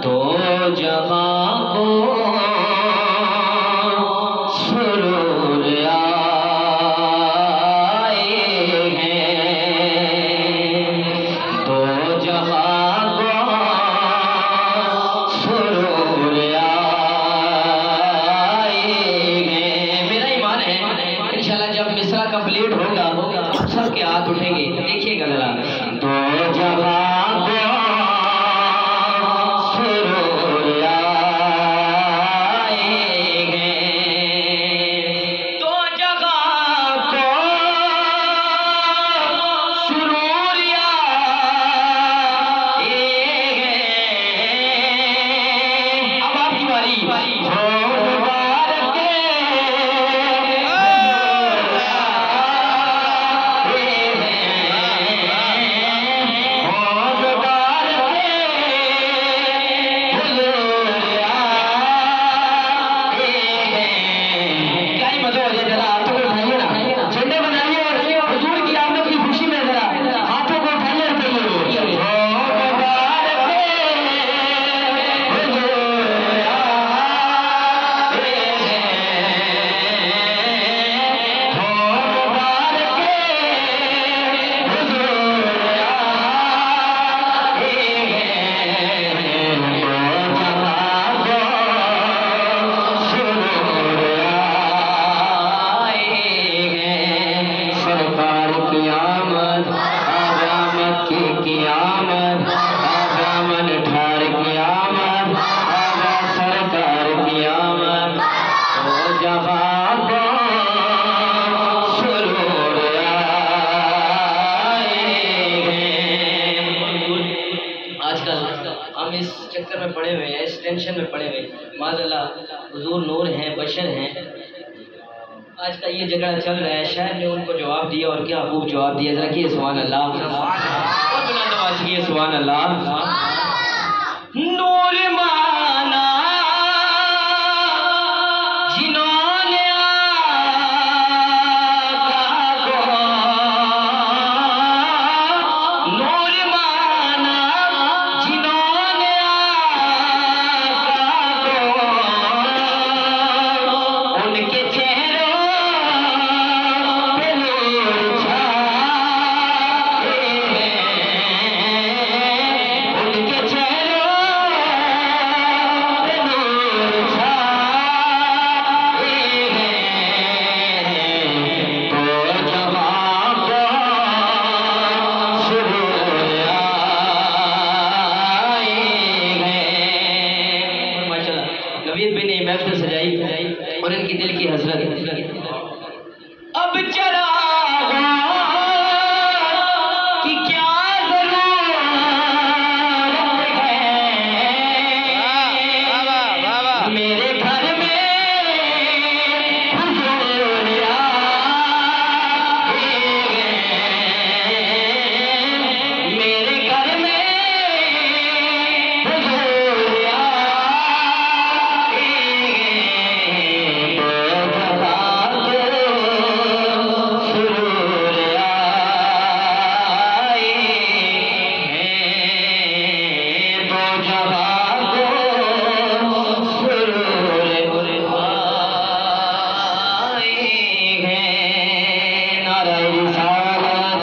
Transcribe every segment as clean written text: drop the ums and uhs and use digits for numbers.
तो जहां को सुरूर आए हैं, तो जहां को सुरूर आए हैं। मेरा ईमान है इंशाल्लाह जब मिसरा कंप्लीट होगा सबके हाथ उठेंगे। देखिएगा जरा, तो जहां को सुरूर आए हैं, तो जहां को सुरूर आए हैं। अब आपकी बारी। हम इस चक्कर में पड़े हुए हैं, इस टेंशन में पड़े हुए हैं। माज़अल्लाह हुजूर नूर हैं, बशर हैं। आज का ये झगड़ा चल रहा है, शायद ने उनको जवाब दिया और क्या खूब जवाब दिया। जरा किए सुभान अल्लाह, और बुलंद आवाज़ किए सुभान अल्लाह। नूर माना जिन्होंने आका को, नूर माना जिन्होंने आका को, उनके चेहरों पे नूर छाए हैं, उनके चेहरों पे नूर छाए हैं, तो जहां को सुरूर आए हैं। माशाअल्लाह नवीद भी ने महफिल सजाई और इनकी दिल की हसरत। अब चरागों की क्या जरूरत है, मेरे घर में हुजूर आए हैं, मेरे घर में हुजूर आए हैं, तो जहां को सुरूर आए हैं, तो जहां को सुरूर आए हैं। नारा रिसालत।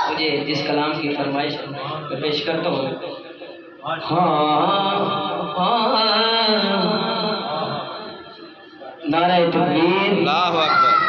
मुझे जिस कलाम की फरमाइश मैं पेश करता हूँ, नारा तकबीर, अल्लाहु अकबर।